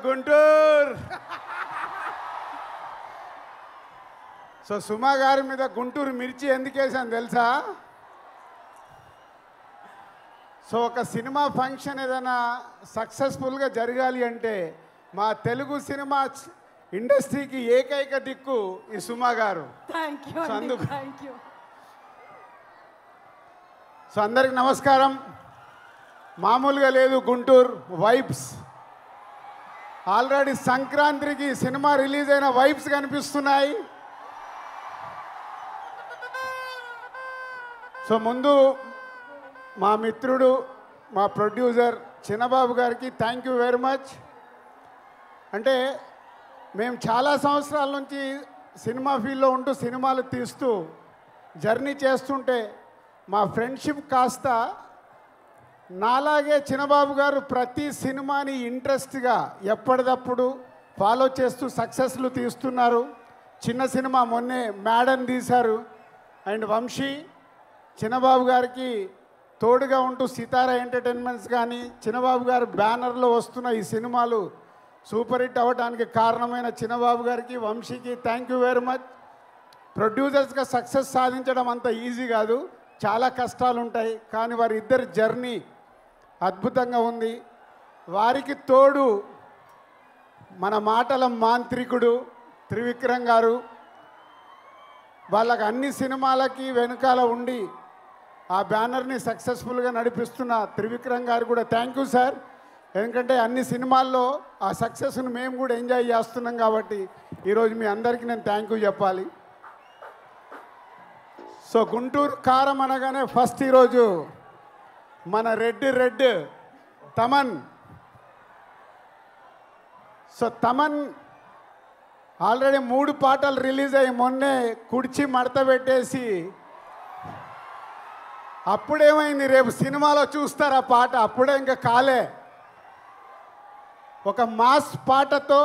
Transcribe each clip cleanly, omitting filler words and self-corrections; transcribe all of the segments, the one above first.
Guntur. So సుమా గారి మీద గుంటూరు మిర్చి ఎందుకు వేసాను తెలుసా? సో ఒక సినిమా ఫంక్షన్ ఏదైనా సక్సెస్ఫుల్గా జరగాలి అంటే మా తెలుగు సినిమా ఇండస్ట్రీకి ఏకైక దిక్కు ఈ సుమా గారు. సో అందరికి నమస్కారం. మామూలుగా లేదు గుంటూరు వైబ్స్. ఆల్రెడీ సంక్రాంతికి సినిమా రిలీజ్ అయిన వైబ్స్ కనిపిస్తున్నాయి. సో ముందు మా మిత్రుడు మా ప్రొడ్యూసర్ చిన్నబాబు గారికి థ్యాంక్ యూ వెరీ మచ్. అంటే మేము చాలా సంవత్సరాల నుంచి సినిమా ఫీల్డ్లో ఉంటూ సినిమాలు తీస్తూ జర్నీ చేస్తుంటే మా ఫ్రెండ్షిప్ కాస్త నాలాగే చిన్నబాబు గారు ప్రతి సినిమాని ఇంట్రెస్ట్గా ఎప్పటికప్పుడు ఫాలో చేస్తూ సక్సెస్లు తీస్తున్నారు. చిన్న సినిమా మొన్నే మేడన్ తీశారు. అండ్ వంశీ చిన్నబాబు గారికి తోడుగా ఉంటూ సితారా ఎంటర్టైన్మెంట్స్ కానీ చిన్నబాబు గారు బ్యానర్లో వస్తున్న ఈ సినిమాలు సూపర్ హిట్ అవ్వడానికి కారణమైన చిన్నబాబు గారికి వంశీకి థ్యాంక్ యూ వెరీ మచ్. ప్రొడ్యూసర్స్గా సక్సెస్ సాధించడం అంత ఈజీ కాదు, చాలా కష్టాలు ఉంటాయి. కానీ వారి ఇద్దరి జర్నీ అద్భుతంగా ఉంది. వారికి తోడు మన మాటల మాంత్రికుడు త్రివిక్రమ్ గారు. వాళ్ళకి అన్ని సినిమాలకి వెనుకాల ఉండి ఆ బ్యానర్ని సక్సెస్ఫుల్గా నడిపిస్తున్న త్రివిక్రమ్ గారు కూడా థ్యాంక్ యూ సార్. ఎందుకంటే అన్ని సినిమాల్లో ఆ సక్సెస్ను మేము కూడా ఎంజాయ్ చేస్తున్నాం కాబట్టి ఈరోజు మీ అందరికీ నేను థ్యాంక్ యూ చెప్పాలి. సో గుంటూరు కారం అనగానే ఫస్ట్ ఈరోజు మన red Thaman. So Thaman already 3 పాటలు రిలీజ్ అయ్యి మొన్నే కుడిచి మడత పెట్టేసి అప్పుడేమైంది, రేపు సినిమాలో చూస్తారు ఆ పాట. అప్పుడే ఇంకా కాలే. ఒక మాస్ పాటతో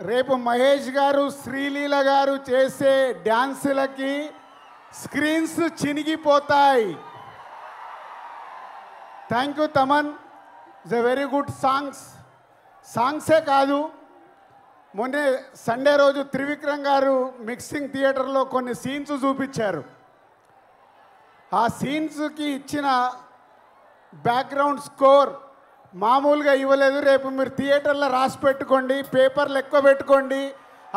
రేపు మహేష్ గారు శ్రీలీల గారు చేసే డ్యాన్సులకి స్క్రీన్స్ చినిగిపోతాయి. Thank you Thaman. It's a very good సాంగ్సే కాదు, మొన్నే సండే రోజు త్రివిక్రమ్ గారు మిక్సింగ్ థియేటర్లో కొన్ని సీన్స్ చూపించారు. ఆ సీన్స్కి ఇచ్చిన బ్యాక్గ్రౌండ్ స్కోర్ మామూలుగా ఇవ్వలేదు. రేపు మీరు థియేటర్లో రాసి పెట్టుకోండి, పేపర్లు ఎక్కువ పెట్టుకోండి.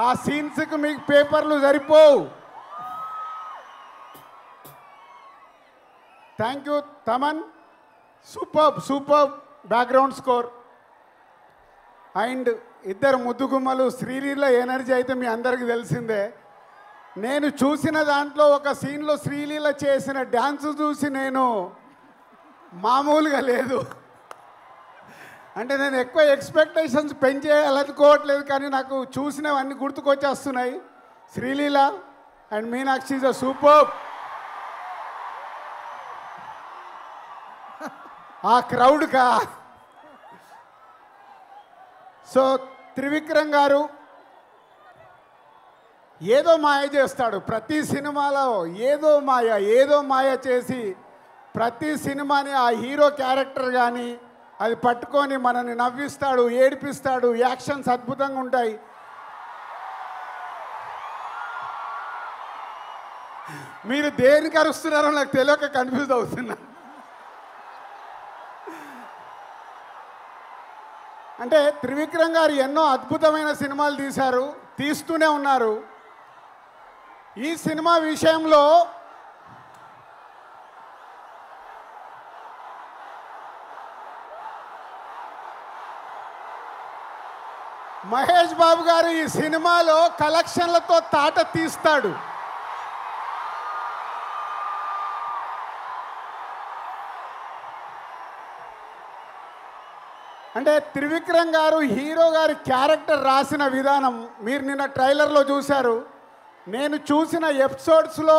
ఆ సీన్స్కి మీకు పేపర్లు సరిపోవు. Thank you Thaman. Super background score. And ఇద్దరు ముద్దుగుమ్మలు శ్రీలీల ఎనర్జీ అయితే మీ అందరికీ తెలిసిందే. నేను చూసిన దాంట్లో ఒక సీన్లో శ్రీలీల చేసిన డ్యాన్స్ చూసి నేను మామూలుగా లేదు. అంటే నేను ఎక్కువ ఎక్స్పెక్టేషన్స్ పెంచేయాలనుకోవట్లేదు, కానీ నాకు చూసినవన్నీ గుర్తుకొచ్చేస్తున్నాయి. Sreeleela and Meenakshi is a super. ఆ క్రౌడ్కా. సో త్రివిక్రమ్ గారు ఏదో మాయ చేస్తాడు ప్రతి సినిమాలో. ఏదో మాయ చేసి ప్రతి సినిమాని ఆ హీరో క్యారెక్టర్ కానీ అది పట్టుకొని మనల్ని నవ్విస్తాడు, ఏడిపిస్తాడు. యాక్షన్స్ అద్భుతంగా ఉంటాయి. మీరు దేనికి అరుస్తున్నారో నాకు తెలియక కన్ఫ్యూజ్ అవుతున్నా. అంటే త్రివిక్రమ్ గారు ఎన్నో అద్భుతమైన సినిమాలు తీస్తూనే ఉన్నారు. ఈ సినిమా విషయంలో మహేష్ బాబు గారు ఈ సినిమాలో కలెక్షన్లతో తాట తీస్తాడు. అంటే త్రివిక్రమ్ గారు హీరో గారి క్యారెక్టర్ రాసిన విధానం మీరు నిన్న ట్రైలర్లో చూశారు. నేను చూసిన ఎపిసోడ్స్లో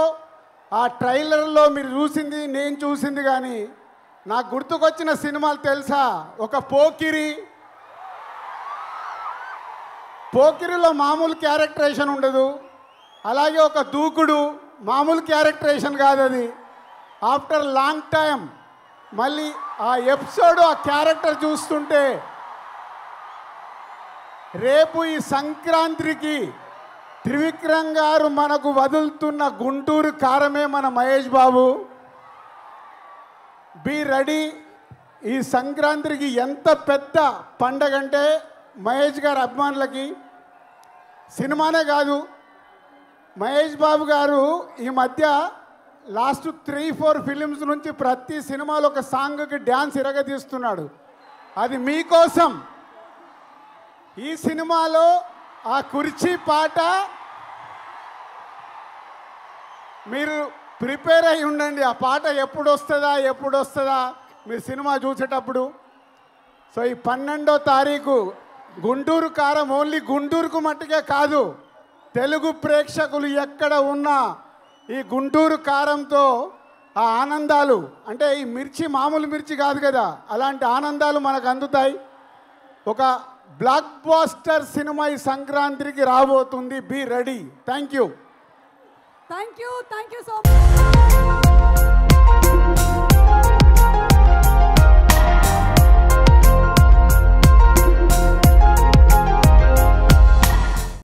ఆ ట్రైలర్లో మీరు చూసింది నేను చూసింది కానీ నాకు గుర్తుకొచ్చిన సినిమాలు తెలుసా? ఒక పోకిరిలో మామూలు క్యారెక్టరేషన్ ఉండదు. అలాగే ఒక దూకుడు మామూలు క్యారెక్టరేషన్ కాదు అది. ఆఫ్టర్ లాంగ్ టైం మళ్ళీ ఆ ఎపిసోడ్ ఆ క్యారెక్టర్ చూస్తుంటే రేపు ఈ సంక్రాంతికి త్రివిక్రమ్ గారు మనకు వదులుతున్న గుంటూరు కారమే మన మహేష్ బాబు. Be ready. ఈ సంక్రాంతికి ఎంత పెద్ద పండగ అంటే మహేష్ గారి అభిమానులకి సినిమానే కాదు, మహేష్ బాబు గారు ఈ మధ్య లాస్ట్ 3-4 ఫిలిమ్స్ నుంచి ప్రతి సినిమాలో ఒక సాంగ్కి డ్యాన్స్ ఇరగదీస్తున్నాడు. అది మీకోసం. ఈ సినిమాలో ఆ కుర్చీ పాట మీరు ప్రిపేర్ అయి ఉండండి. ఆ పాట ఎప్పుడు వస్తుందా మీరు సినిమా చూసేటప్పుడు. సో ఈ 12వ తారీఖు గుంటూరు కారం ఓన్లీ గుంటూరుకు మట్టుకే కాదు, తెలుగు ప్రేక్షకులు ఎక్కడ ఉన్నా ఈ గుంటూరు కారంతో ఆ ఆనందాలు, అంటే ఈ మిర్చి మామూలు మిర్చి కాదు కదా, అలాంటి ఆనందాలు మనకు అందుతాయి. ఒక బ్లాక్ బాస్టర్ సినిమా ఈ సంక్రాంతికి రాబోతుంది. Be ready. Thank you. So much.